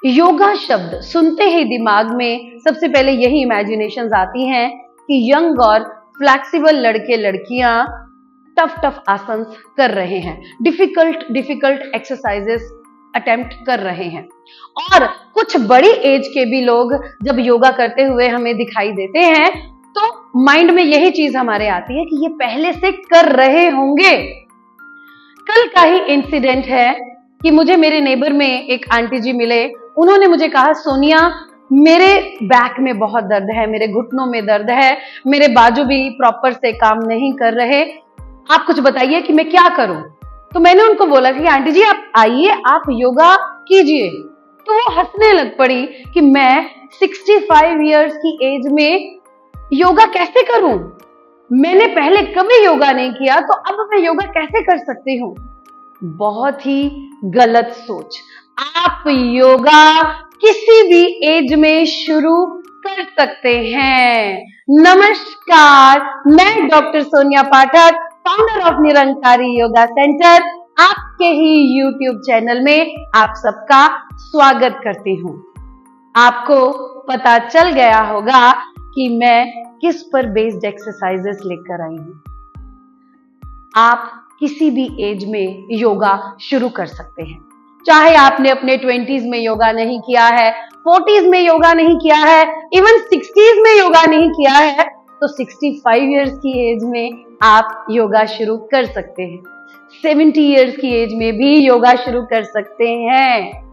योगा शब्द सुनते ही दिमाग में सबसे पहले यही इमेजिनेशंस आती हैं कि यंग और फ्लेक्सिबल लड़के लड़कियां टफ आसन कर रहे हैं, डिफिकल्ट एक्सरसाइजेस अटेम्प्ट कर रहे हैं। और कुछ बड़ी एज के भी लोग जब योगा करते हुए हमें दिखाई देते हैं तो माइंड में यही चीज हमारे आती है कि ये पहले से कर रहे होंगे। कल का ही इंसिडेंट है कि मुझे मेरे नेबर में एक आंटी जी मिले। उन्होंने मुझे कहा, सोनिया मेरे बैक में बहुत दर्द है, मेरे घुटनों में दर्द है, मेरे बाजू भी प्रॉपर से काम नहीं कर रहे, आप कुछ बताइए कि मैं क्या करूं। तो मैंने उनको बोला कि आंटी जी आप आइए, आप योगा कीजिए। तो वो हंसने लग पड़ी कि मैं 65 इयर्स की एज में योगा कैसे करूं, मैंने पहले कभी योगा नहीं किया, तो अब मैं योगा कैसे कर सकती हूँ। बहुत ही गलत सोच। आप योगा किसी भी एज में शुरू कर सकते हैं। नमस्कार, मैं doctor Sonia Pathak, founder of Nirankari yoga centre, आपके ही YouTube चैनल में आप सबका स्वागत करती हूँ। आपको पता चल गया होगा कि मैं किस पर बेस्ड एक्सरसाइजेस लेकर आई हूँ। आप किसी भी एज में योगा शुरू कर सकते हैं। चाहे आपने अपने 20s में योगा नहीं किया है, 40s में योगा नहीं किया है, इवन 60s में योगा नहीं किया है, तो 65 इयर्स की एज में आप योगा शुरू कर सकते हैं। 70 इयर्स की एज में भी योगा शुरू कर सकते हैं।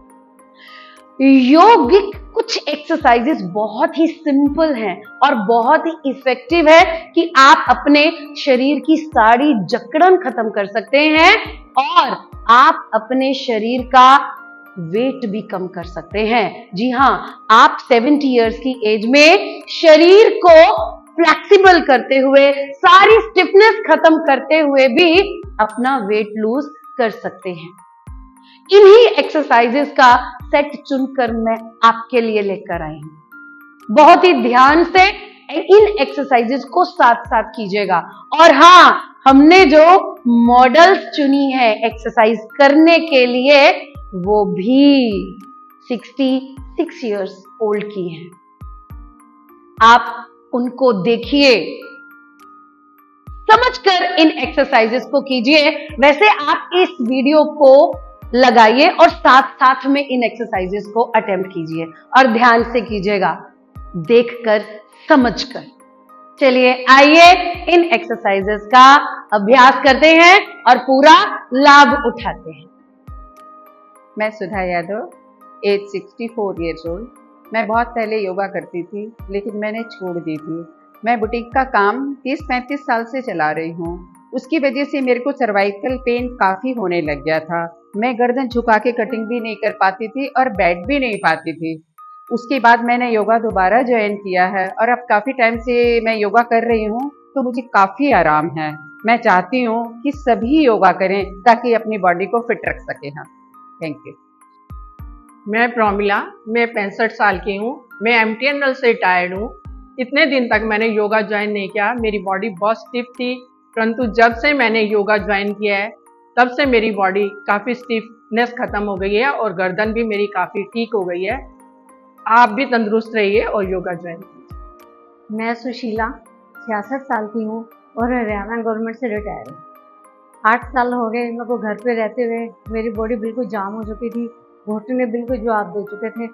योगिक कुछ एक्सरसाइजेस बहुत ही सिंपल हैं और बहुत ही इफेक्टिव है कि आप अपने शरीर की सारी जकड़न खत्म कर सकते हैं और आप अपने शरीर का वेट भी कम कर सकते हैं। जी हाँ, आप 70 इयर्स की एज में शरीर को फ्लेक्सिबल करते हुए, सारी स्टिफनेस खत्म करते हुए भी अपना वेट लूज कर सकते हैं। इन्हीं एक्सरसाइजेस का सेट चुनकर मैं आपके लिए लेकर आई हूं। बहुत ही ध्यान से इन एक्सरसाइजेस को साथ साथ कीजिएगा। और हाँ, हमने जो मॉडल्स चुनी है एक्सरसाइज करने के लिए, वो भी 66 इयर्स ओल्ड की हैं। आप उनको देखिए, समझकर इन एक्सरसाइजेस को कीजिए। वैसे आप इस वीडियो को लगाइए और साथ साथ में इन एक्सरसाइजेस को अटेम्प्ट कीजिए और ध्यान से कीजिएगा, देखकर समझकर। चलिए आइए इन एक्सरसाइजेस का अभ्यास करते हैं और पूरा लाभ उठाते हैं। मैं सुधा यादव, एज 64 ईयर्स ओल्ड। मैं बहुत पहले योगा करती थी लेकिन मैंने छोड़ दी थी। मैं बुटीक का काम 30-35 साल से चला रही हूँ। उसकी वजह से मेरे को सर्वाइकल पेन काफ़ी होने लग गया था। मैं गर्दन झुका के कटिंग भी नहीं कर पाती थी और बैठ भी नहीं पाती थी। उसके बाद मैंने योगा दोबारा ज्वाइन किया है और अब काफ़ी टाइम से मैं योगा कर रही हूँ, तो मुझे काफ़ी आराम है। मैं चाहती हूँ कि सभी योगा करें ताकि अपनी बॉडी को फिट रख सकें। हाँ, थैंक यू। मैं प्रॉमिला, मैं 65 साल की हूँ। मैं MTNL से रिटायर्ड हूँ। इतने दिन तक मैंने योगा ज्वाइन नहीं किया, मेरी बॉडी बहुत स्टिफ थी, परंतु जब से मैंने योगा ज्वाइन किया है तब से मेरी बॉडी काफ़ी स्टिफनेस खत्म हो गई है और गर्दन भी मेरी काफ़ी ठीक हो गई है। आप भी तंदुरुस्त रहिए और योगा ज्वाइन कीजिए। मैं सुशीला, 66 साल की हूँ और हरियाणा गवर्नमेंट से रिटायर हूँ। 8 साल हो गए मेरे को घर पे रहते हुए। मेरी बॉडी बिल्कुल जाम हो चुकी थी, घुटने बिल्कुल जवाब दे चुके थे।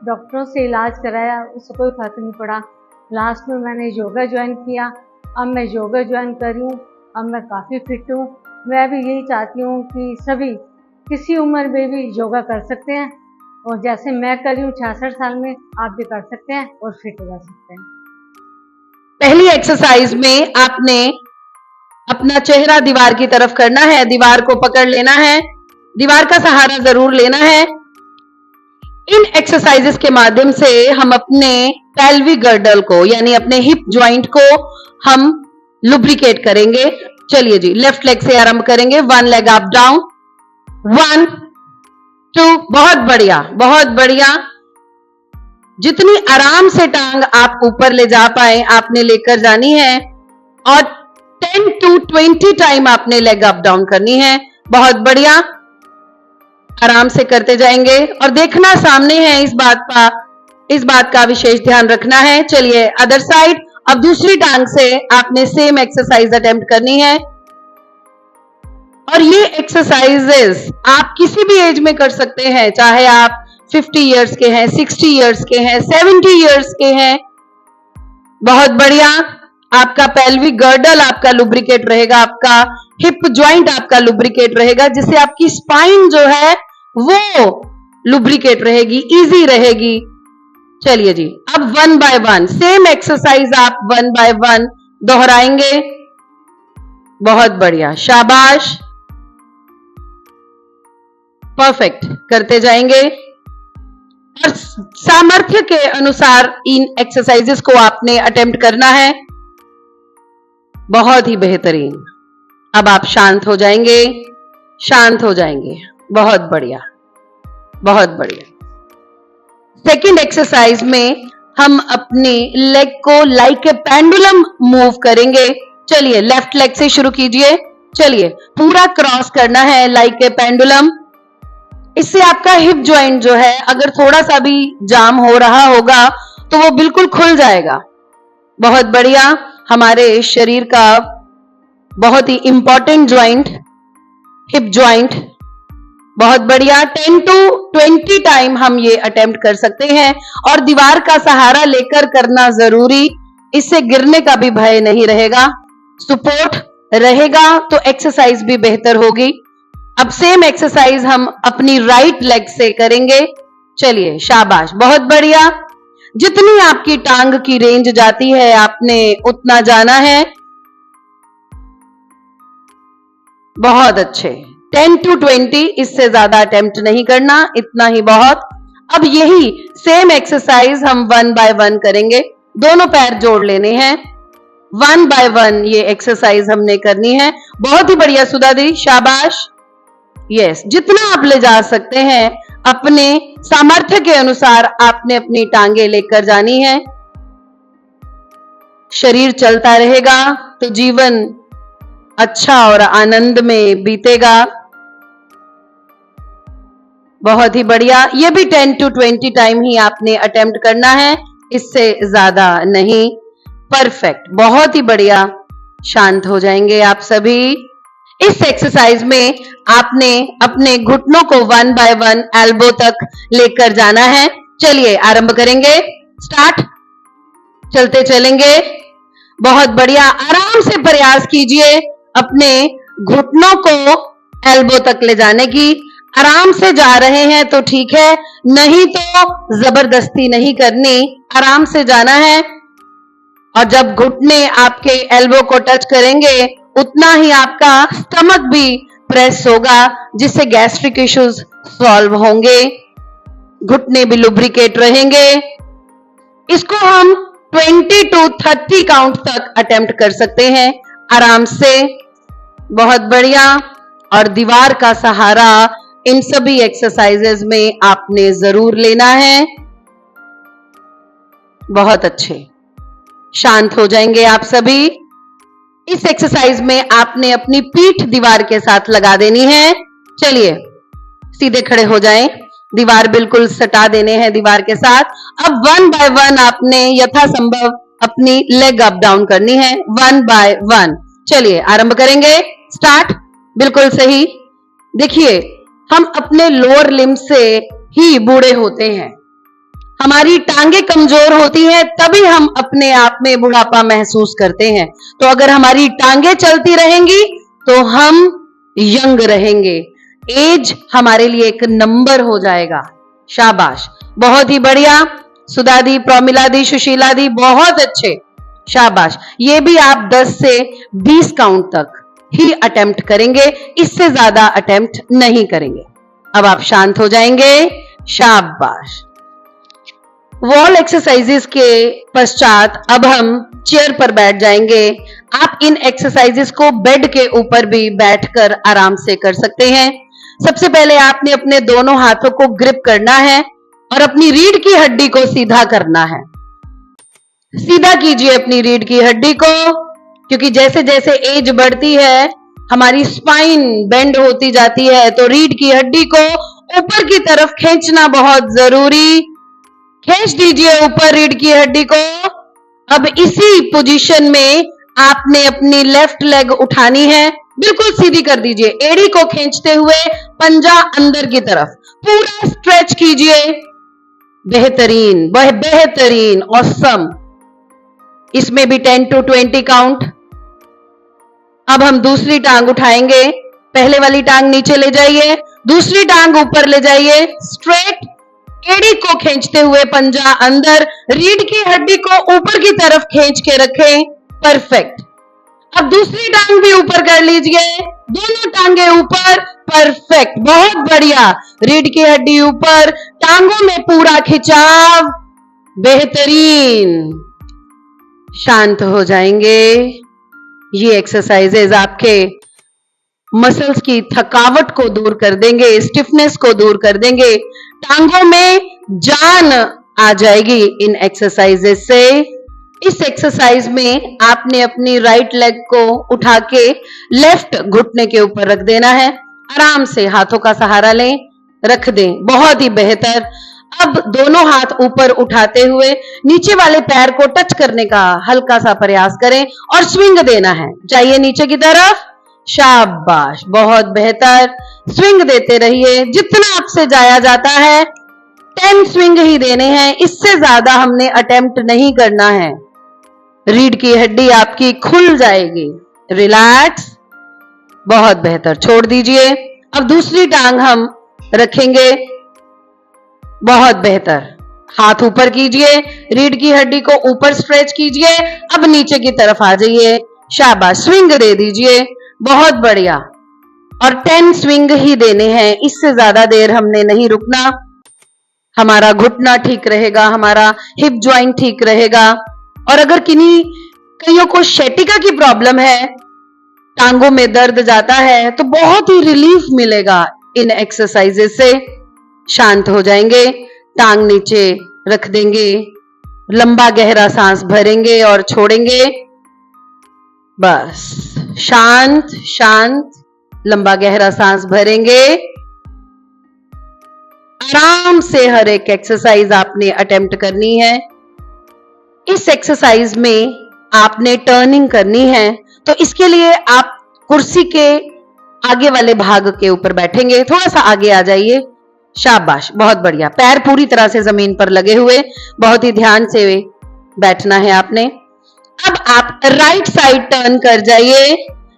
डॉक्टरों से इलाज कराया, उससे कोई फर्क नहीं पड़ा। लास्ट में मैंने योगा ज्वाइन किया। अब मैं योगा ज्वाइन करी हूँ, अब मैं काफ़ी फिट हूँ। मैं भी यही चाहती हूँ कि सभी किसी उम्र में भी योगा कर सकते हैं और जैसे मैं करी हूँ 66 साल में, आप भी कर सकते हैं और फिट रह सकते हैं। पहली एक्सरसाइज में आपने अपना चेहरा दीवार की तरफ करना है, दीवार को पकड़ लेना है, दीवार का सहारा जरूर लेना है। इन एक्सरसाइजेस के माध्यम से हम अपने पेल्विक गर्डल को यानी अपने हिप ज्वाइंट को हम लुब्रिकेट करेंगे। चलिए जी, लेफ्ट लेग से आरंभ करेंगे। 1 लेग अप डाउन, 1 2, बहुत बढ़िया, बहुत बढ़िया। जितनी आराम से टांग आप ऊपर ले जा पाए आपने लेकर जानी है और 10 to 20 टाइम आपने लेग अप डाउन करनी है। बहुत बढ़िया। आराम से करते जाएंगे और देखना सामने है, इस बात का विशेष ध्यान रखना है। चलिए अदर साइड, अब दूसरी टांग से आपने सेम एक्सरसाइज अटेम्प्ट करनी है। और ये एक्सरसाइजेस आप किसी भी एज में कर सकते हैं, चाहे आप 50 इयर्स के हैं, 60 इयर्स के हैं, 70 इयर्स के हैं। बहुत बढ़िया। आपका पेल्विक गर्डल आपका लुब्रिकेट रहेगा, आपका हिप जॉइंट आपका लुब्रिकेट रहेगा, जिससे आपकी स्पाइन जो है वो लुब्रिकेट रहेगी, इजी रहेगी। चलिए जी, अब 1 बाय 1 सेम एक्सरसाइज आप 1 बाय 1 दोहराएंगे। बहुत बढ़िया, शाबाश, परफेक्ट। करते जाएंगे और सामर्थ्य के अनुसार इन एक्सरसाइजेस को आपने अटेम्प्ट करना है। बहुत ही बेहतरीन। अब आप शांत हो जाएंगे, शांत हो जाएंगे। बहुत बढ़िया, बहुत बढ़िया। सेकंड एक्सरसाइज में हम अपने लेग को लाइक ए पेंडुलम मूव करेंगे। चलिए लेफ्ट लेग से शुरू कीजिए। चलिए पूरा क्रॉस करना है लाइक ए पेंडुलम। इससे आपका हिप जॉइंट जो है, अगर थोड़ा सा भी जाम हो रहा होगा तो वो बिल्कुल खुल जाएगा। बहुत बढ़िया। हमारे शरीर का बहुत ही इंपॉर्टेंट ज्वाइंट, हिप जॉइंट। बहुत बढ़िया। 10 to 20 टाइम हम ये अटेम्प्ट कर सकते हैं और दीवार का सहारा लेकर करना जरूरी, इससे गिरने का भी भय नहीं रहेगा। सपोर्ट रहेगा तो एक्सरसाइज भी बेहतर होगी। अब सेम एक्सरसाइज हम अपनी राइट लेग से करेंगे। चलिए शाबाश, बहुत बढ़िया। जितनी आपकी टांग की रेंज जाती है आपने उतना जाना है। बहुत अच्छे। 10 to 20, इससे ज्यादा अटेम्प्ट नहीं करना, इतना ही बहुत। अब यही सेम एक्सरसाइज हम 1 बाय 1 करेंगे। दोनों पैर जोड़ लेने हैं। 1 बाय 1 ये एक्सरसाइज हमने करनी है। बहुत ही बढ़िया सुधा दी, शाबाश। यस, जितना आप ले जा सकते हैं अपने सामर्थ्य के अनुसार आपने अपनी टांगे लेकर जानी है। शरीर चलता रहेगा तो जीवन अच्छा और आनंद में बीतेगा। बहुत ही बढ़िया। ये भी 10 to 20 टाइम ही आपने अटेम्प्ट करना है, इससे ज्यादा नहीं। परफेक्ट, बहुत ही बढ़िया। शांत हो जाएंगे आप सभी। इस एक्सरसाइज में आपने अपने घुटनों को 1 बाय 1 एल्बो तक लेकर जाना है। चलिए आरंभ करेंगे। स्टार्ट। चलते चलेंगे। बहुत बढ़िया। आराम से प्रयास कीजिए अपने घुटनों को एल्बो तक ले जाने की। आराम से जा रहे हैं तो ठीक है, नहीं तो जबरदस्ती नहीं करनी, आराम से जाना है। और जब घुटने आपके एल्बो को टच करेंगे उतना ही आपका स्टमक भी प्रेस होगा, जिससे गैस्ट्रिक इश्यूज सॉल्व होंगे, घुटने भी लुब्रिकेट रहेंगे। इसको हम 20 to 30 काउंट तक अटेम्प्ट कर सकते हैं आराम से। बहुत बढ़िया। और दीवार का सहारा इन सभी एक्सरसाइजेज में आपने जरूर लेना है। बहुत अच्छे। शांत हो जाएंगे आप सभी। इस एक्सरसाइज में आपने अपनी पीठ दीवार के साथ लगा देनी है। चलिए सीधे खड़े हो जाएं, दीवार बिल्कुल सटा देने हैं दीवार के साथ। अब 1 बाय 1 आपने यथासंभव अपनी लेग अप डाउन करनी है। 1 बाय 1। चलिए आरंभ करेंगे। स्टार्ट। बिल्कुल सही। देखिए, हम अपने लोअर लिम्ब से ही बूढ़े होते हैं। हमारी टांगे कमजोर होती हैं, तभी हम अपने आप में बुढ़ापा महसूस करते हैं। तो अगर हमारी टांगे चलती रहेंगी तो हम यंग रहेंगे। एज हमारे लिए एक नंबर हो जाएगा। शाबाश, बहुत ही बढ़िया। सुधा दी, प्रोमिला दी, सुशीला दी, बहुत अच्छे, शाबाश। ये भी आप 10 से 20 काउंट तक ही अटेम्प्ट करेंगे, इससे ज्यादा अटेम्प्ट नहीं करेंगे। अब आप शांत हो जाएंगे। शाबाश। वॉल एक्सरसाइजेस के पश्चात अब हम चेयर पर बैठ जाएंगे। आप इन एक्सरसाइजेस को बेड के ऊपर भी बैठकर आराम से कर सकते हैं। सबसे पहले आपने अपने दोनों हाथों को ग्रिप करना है और अपनी रीढ़ की हड्डी को सीधा करना है। सीधा कीजिए अपनी रीढ़ की हड्डी को, क्योंकि जैसे जैसे एज बढ़ती है हमारी स्पाइन बेंड होती जाती है, तो रीढ़ की हड्डी को ऊपर की तरफ खींचना बहुत जरूरी। खींच दीजिए ऊपर रीढ़ की हड्डी को। अब इसी पोजीशन में आपने अपनी लेफ्ट लेग उठानी है, बिल्कुल सीधी कर दीजिए, एड़ी को खींचते हुए पंजा अंदर की तरफ, पूरा स्ट्रेच कीजिए। बेहतरीन, वह बेहतरीन, ऑसम। इसमें भी 10 to 20 काउंट। अब हम दूसरी टांग उठाएंगे। पहले वाली टांग नीचे ले जाइए, दूसरी टांग ऊपर ले जाइए, स्ट्रेट, एड़ी को खींचते हुए पंजा अंदर, रीढ़ की हड्डी को ऊपर की तरफ खींच के रखें। परफेक्ट। अब दूसरी टांग भी ऊपर कर लीजिए, दोनों टांगे ऊपर। परफेक्ट, बहुत बढ़िया। रीढ़ की हड्डी ऊपर, टांगों में पूरा खिंचाव। बेहतरीन। शांत हो जाएंगे। ये एक्सरसाइजेज आपके मसल्स की थकावट को दूर कर देंगे, स्टिफनेस को दूर कर देंगे, टांगों में जान आ जाएगी इन एक्सरसाइजेज से। इस एक्सरसाइज में आपने अपनी राइट लेग को उठा के लेफ्ट घुटने के ऊपर रख देना है। आराम से हाथों का सहारा लें, रख दें, बहुत ही बेहतर। अब दोनों हाथ ऊपर उठाते हुए नीचे वाले पैर को टच करने का हल्का सा प्रयास करें और स्विंग देना है। जाइए नीचे की तरफ। शाबाश, बहुत बेहतर। स्विंग देते रहिए, जितना आपसे जाया जाता है 10 स्विंग ही देने हैं, इससे ज्यादा हमने अटेम्प्ट नहीं करना है। रीढ़ की हड्डी आपकी खुल जाएगी। रिलैक्स, बहुत बेहतर। छोड़ दीजिए। अब दूसरी टांग हम रखेंगे। बहुत बेहतर। हाथ ऊपर कीजिए, रीढ़ की हड्डी को ऊपर स्ट्रेच कीजिए। अब नीचे की तरफ आ जाइए। शाबाश, स्विंग दे दीजिए। बहुत बढ़िया। और 10 स्विंग ही देने हैं, इससे ज्यादा देर हमने नहीं रुकना। हमारा घुटना ठीक रहेगा, हमारा हिप ज्वाइंट ठीक रहेगा। और अगर कईयों को शैटिका की प्रॉब्लम है, टांगों में दर्द जाता है, तो बहुत ही रिलीफ मिलेगा इन एक्सरसाइजेस से। शांत हो जाएंगे, टांग नीचे रख देंगे, लंबा गहरा सांस भरेंगे और छोड़ेंगे। बस शांत शांत, लंबा गहरा सांस भरेंगे। आराम से हर एक एक्सरसाइज आपने अटेम्प्ट करनी है। इस एक्सरसाइज में आपने टर्निंग करनी है, तो इसके लिए आप कुर्सी के आगे वाले भाग के ऊपर बैठेंगे। थोड़ा सा आगे आ जाइए। शाबाश, बहुत बढ़िया। पैर पूरी तरह से जमीन पर लगे हुए, बहुत ही ध्यान से बैठना है आपने। अब आप राइट साइड टर्न कर जाइए।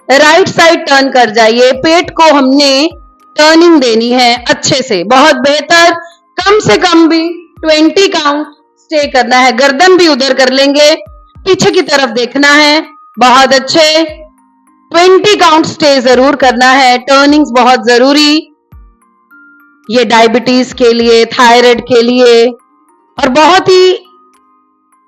राइट साइड टर्न कर जाइए। पेट को हमने टर्निंग देनी है अच्छे से। बहुत बेहतर। कम से कम भी 20 काउंट स्टे करना है। गर्दन भी उधर कर लेंगे, पीछे की तरफ देखना है। बहुत अच्छे। 20 काउंट स्टे जरूर करना है। टर्निंग्स बहुत जरूरी। ये डायबिटीज के लिए, थायराइड के लिए, और बहुत ही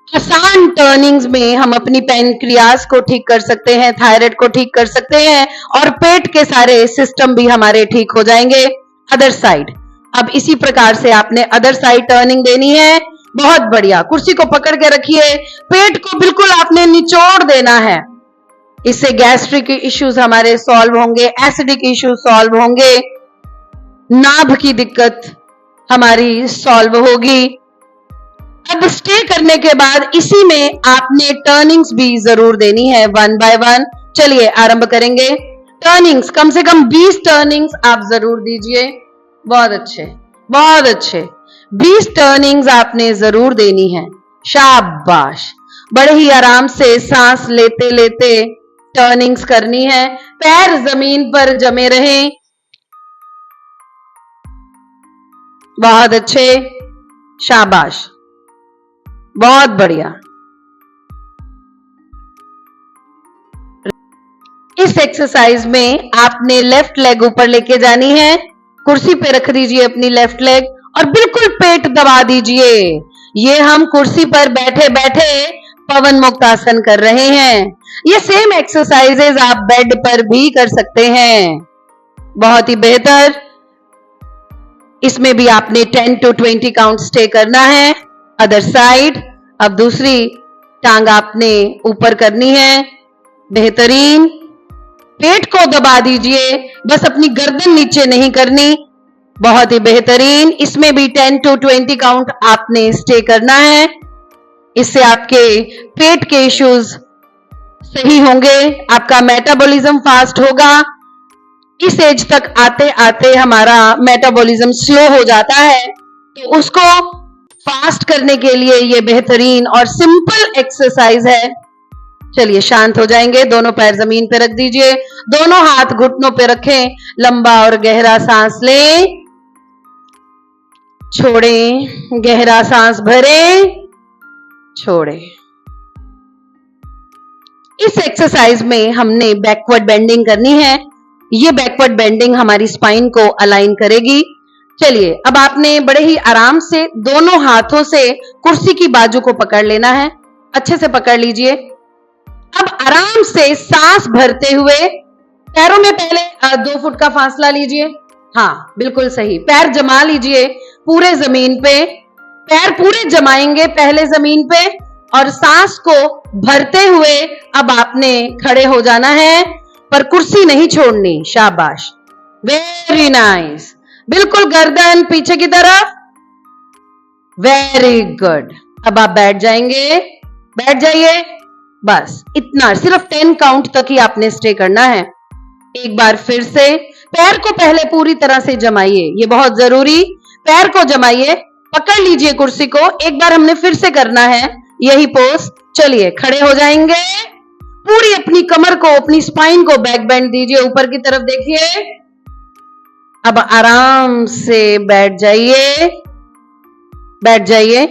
आसान टर्निंग्स में हम अपनी पैनक्रियाज को ठीक कर सकते हैं, थायराइड को ठीक कर सकते हैं, और पेट के सारे सिस्टम भी हमारे ठीक हो जाएंगे। Other side. अब इसी प्रकार से आपने अदर साइड टर्निंग देनी है। बहुत बढ़िया। कुर्सी को पकड़ के रखिए, पेट को बिल्कुल आपने निचोड़ देना है। इससे गैस्ट्रिक इश्यूज हमारे सॉल्व होंगे, एसिडिक इश्यूज सॉल्व होंगे, नाभ की दिक्कत हमारी सॉल्व होगी। अब स्टे करने के बाद इसी में आपने टर्निंग्स भी जरूर देनी है, 1 by 1। चलिए आरंभ करेंगे। टर्निंग्स कम से कम 20 टर्निंग्स आप जरूर दीजिए। बहुत अच्छे, बहुत अच्छे। 20 टर्निंग्स आपने जरूर देनी है। शाबाश। बड़े ही आराम से सांस लेते लेते टर्निंग्स करनी है। पैर जमीन पर जमे रहें। बहुत अच्छे। शाबाश, बहुत बढ़िया। इस एक्सरसाइज में आपने लेफ्ट लेग ऊपर लेके जानी है। कुर्सी पे रख दीजिए अपनी लेफ्ट लेग और बिल्कुल पेट दबा दीजिए। ये हम कुर्सी पर बैठे बैठे पवन मुक्त आसन कर रहे हैं। ये सेम एक्सरसाइजेज आप बेड पर भी कर सकते हैं। बहुत ही बेहतर। इसमें भी आपने 10 to 20 काउंट स्टे करना है। Other side. अब दूसरी टांग आपने ऊपर करनी है। बेहतरीन। पेट को दबा दीजिए, बस अपनी गर्दन नीचे नहीं करनी। बहुत ही बेहतरीन। इसमें भी 10 to 20 काउंट आपने स्टे करना है। इससे आपके पेट के इश्यूज सही होंगे, आपका मेटाबॉलिज्म फास्ट होगा। इस एज तक आते आते हमारा मेटाबॉलिज्म स्लो हो जाता है, तो उसको फास्ट करने के लिए ये बेहतरीन और सिंपल एक्सरसाइज है। चलिए शांत हो जाएंगे, दोनों पैर जमीन पे रख दीजिए, दोनों हाथ घुटनों पे रखें, लंबा और गहरा सांस लें, छोड़ें, गहरा सांस भरें, छोड़ें। इस एक्सरसाइज में हमने बैकवर्ड बेंडिंग करनी है। ये बैकवर्ड बेंडिंग हमारी स्पाइन को अलाइन करेगी। चलिए अब आपने बड़े ही आराम से दोनों हाथों से कुर्सी की बाजू को पकड़ लेना है। अच्छे से पकड़ लीजिए। अब आराम से सांस भरते हुए पैरों में पहले 2 फुट का फासला लीजिए। हाँ बिल्कुल सही, पैर जमा लीजिए पूरे जमीन पे। पैर पूरे जमाएंगे पहले जमीन पे और सांस को भरते हुए अब आपने खड़े हो जाना है, पर कुर्सी नहीं छोड़नी। शाबाश, वेरी नाइस। बिल्कुल गर्दन पीछे की तरफ, वेरी गुड। अब आप बैठ जाएंगे, बैठ जाइए। बस इतना, सिर्फ 10 काउंट तक ही आपने स्टे करना है। एक बार फिर से पैर को पहले पूरी तरह से जमाइए, ये बहुत जरूरी। पैर को जमाइए, पकड़ लीजिए कुर्सी को। एक बार हमने फिर से करना है यही पोज। चलिए खड़े हो जाएंगे, पूरी अपनी कमर को, अपनी स्पाइन को बैक बेंड दीजिए, ऊपर की तरफ देखिए। अब आराम से बैठ जाइए, बैठ जाइए।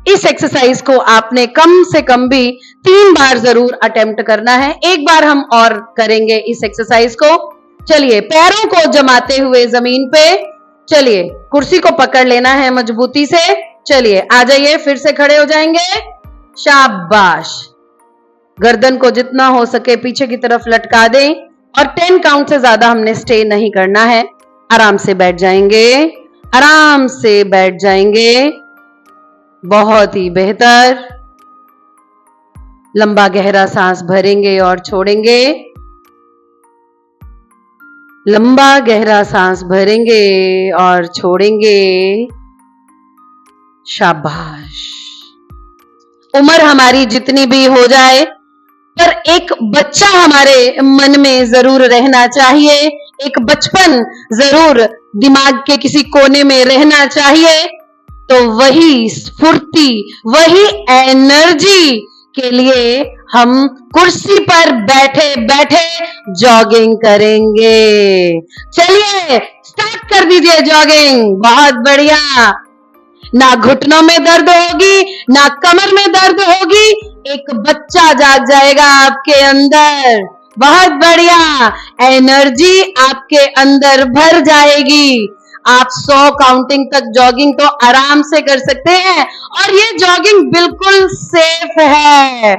इस एक्सरसाइज को आपने कम से कम भी 3 बार जरूर अटेम्प्ट करना है। एक बार हम और करेंगे इस एक्सरसाइज को। चलिए पैरों को जमाते हुए जमीन पे, चलिए कुर्सी को पकड़ लेना है मजबूती से। चलिए आ जाइए, फिर से खड़े हो जाएंगे। शाबाश, गर्दन को जितना हो सके पीछे की तरफ लटका दें और 10 काउंट से ज्यादा हमने स्टे नहीं करना है। आराम से बैठ जाएंगे, आराम से बैठ जाएंगे। बहुत ही बेहतर। लंबा गहरा सांस भरेंगे और छोड़ेंगे, लंबा गहरा सांस भरेंगे और छोड़ेंगे। शाबाश। उम्र हमारी जितनी भी हो जाए, पर एक बच्चा हमारे मन में जरूर रहना चाहिए, एक बचपन जरूर दिमाग के किसी कोने में रहना चाहिए। तो वही स्फूर्ति, वही एनर्जी के लिए हम कुर्सी पर बैठे बैठे जॉगिंग करेंगे। चलिए स्टार्ट कर दीजिए जॉगिंग। बहुत बढ़िया। ना घुटनों में दर्द होगी, ना कमर में दर्द होगी, एक बच्चा जाग जाएगा आपके अंदर। बहुत बढ़िया, एनर्जी आपके अंदर भर जाएगी। आप 100 काउंटिंग तक जॉगिंग तो आराम से कर सकते हैं और ये जॉगिंग बिल्कुल सेफ है।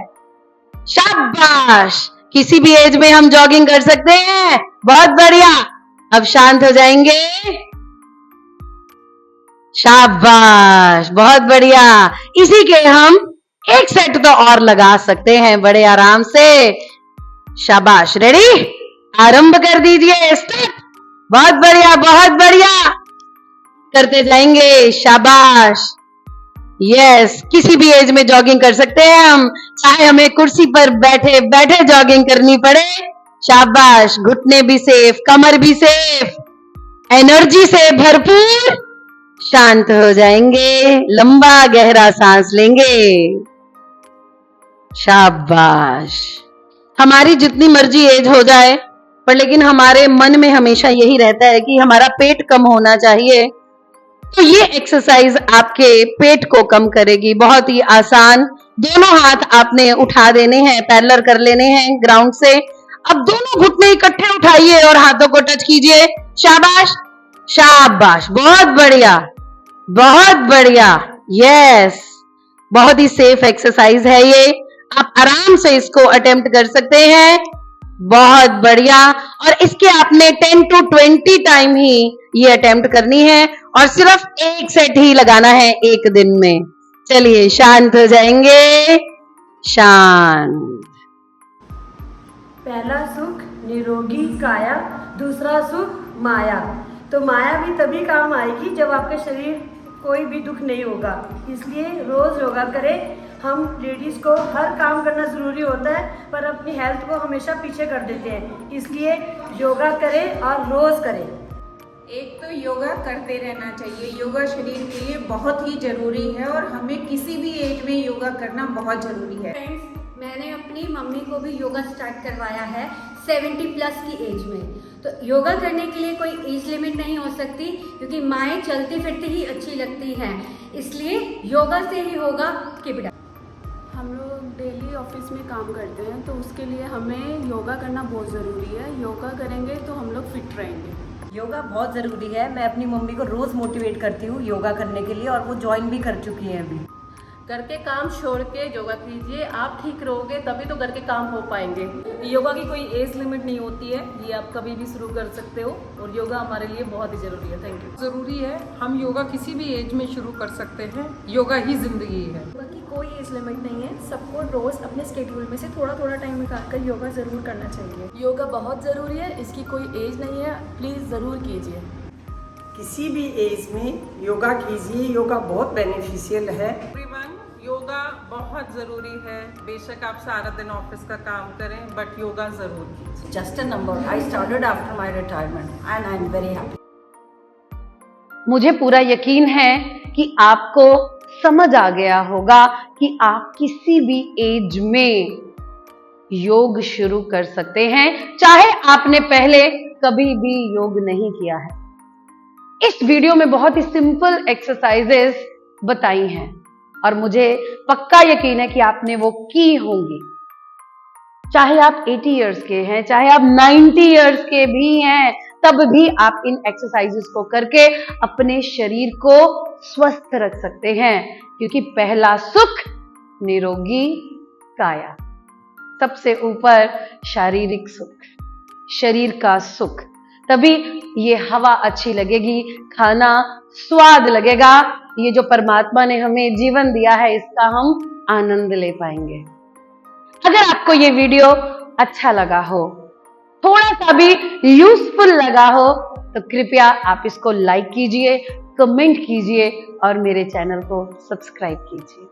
शाबाश, किसी भी एज में हम जॉगिंग कर सकते हैं। बहुत बढ़िया। अब शांत हो जाएंगे। शाबाश, बहुत बढ़िया। इसी के हम एक सेट तो और लगा सकते हैं बड़े आराम से। शाबाश, रेडी? आरंभ कर दीजिए, स्टार्ट। बहुत बढ़िया, बहुत बढ़िया। करते जाएंगे। शाबाश। यस, किसी भी एज में जॉगिंग कर सकते हैं हम, चाहे हमें कुर्सी पर बैठे बैठे जॉगिंग करनी पड़े। शाबाश, घुटने भी सेफ, कमर भी सेफ, एनर्जी से भरपूर। शांत हो जाएंगे, लंबा गहरा सांस लेंगे। शाबाश। हमारी जितनी मर्जी एज हो जाए, पर लेकिन हमारे मन में हमेशा यही रहता है कि हमारा पेट कम होना चाहिए। तो ये एक्सरसाइज आपके पेट को कम करेगी। बहुत ही आसान। दोनों हाथ आपने उठा देने हैं, पैरेलल कर लेने हैं ग्राउंड से। अब दोनों घुटने इकट्ठे उठाइए और हाथों को टच कीजिए। शाबाश, शाबाश, बहुत बढ़िया, बहुत बढ़िया। यस, बहुत ही सेफ एक्सरसाइज है ये। आप आराम से इसको अटेम्प्ट कर सकते हैं। बहुत बढ़िया। और इसके आपने 10 to 20 टाइम ही ये अटेम्प्ट करनी है और सिर्फ एक सेट ही लगाना है एक दिन में। चलिए शांत हो जाएंगे। शांत। पहला सुख निरोगी काया, दूसरा सुख माया। तो माया भी तभी काम आएगी जब आपके शरीर कोई भी दुख नहीं होगा। इसलिए रोज़ योगा करें। हम लेडीज़ को हर काम करना ज़रूरी होता है, पर अपनी हेल्थ को हमेशा पीछे कर देते हैं। इसलिए योगा करें और रोज़ करें। एक तो योगा करते रहना चाहिए। योगा शरीर के लिए बहुत ही ज़रूरी है और हमें किसी भी एज में योगा करना बहुत ज़रूरी है। फ्रेंड्स, मैंने अपनी मम्मी को भी योगा स्टार्ट करवाया है 70+ की एज में। तो योगा करने के लिए कोई एज लिमिट नहीं हो सकती, क्योंकि माएँ चलती फिरती ही अच्छी लगती हैं। इसलिए योगा से ही होगा कि बेटा। हम लोग डेली ऑफिस में काम करते हैं, तो उसके लिए हमें योगा करना बहुत ज़रूरी है। योगा करेंगे तो हम लोग फिट रहेंगे। योगा बहुत ज़रूरी है। मैं अपनी मम्मी को रोज़ मोटिवेट करती हूँ योगा करने के लिए, और वो ज्वाइन भी कर चुकी हैं अभी। घर के काम छोड़ के योगा कीजिए, आप ठीक रहोगे तभी तो घर के काम हो पाएंगे। योगा की कोई एज लिमिट नहीं होती है, ये आप कभी भी शुरू कर सकते हो, और योगा हमारे लिए बहुत ही ज़रूरी है। Thank you. ज़रूरी है, हम योगा किसी भी एज में शुरू कर सकते हैं। योगा ही ज़िंदगी है। योगा की कोई एज लिमिट नहीं है। सबको रोज़ अपने स्केड्यूल में से थोड़ा थोड़ा टाइम निकाल कर योगा ज़रूर करना चाहिए। योगा बहुत ज़रूरी है, इसकी कोई एज नहीं है, प्लीज़ ज़रूर कीजिए। किसी भी एज में योगा कीजिए, योगा बहुत बेनिफिशियल है। योगा बहुत ज़रूरी है। बेशक आप सारा दिन ऑफिस का काम करें, बट योगा ज़रूर कीजिए। Just a number. I started after my retirement and I am very happy. मुझे पूरा यकीन है कि आपको समझ आ गया होगा कि आप किसी भी एज में योग शुरू कर सकते हैं, चाहे आपने पहले कभी भी योग नहीं किया है। इस वीडियो में बहुत ही सिंपल एक्सरसाइजेस बताई हैं, और मुझे पक्का यकीन है कि आपने वो की होंगी। चाहे आप 80 इयर्स के हैं, चाहे आप 90 इयर्स के भी हैं, तब भी आप इन एक्सरसाइजेस को करके अपने शरीर को स्वस्थ रख सकते हैं, क्योंकि पहला सुख निरोगी काया। सबसे ऊपर शारीरिक सुख, शरीर का सुख, तभी ये हवा अच्छी लगेगी, खाना स्वाद लगेगा, ये जो परमात्मा ने हमें जीवन दिया है इसका हम आनंद ले पाएंगे। अगर आपको ये वीडियो अच्छा लगा हो, थोड़ा सा भी यूजफुल लगा हो, तो कृपया आप इसको लाइक कीजिए, कमेंट कीजिए और मेरे चैनल को सब्सक्राइब कीजिए।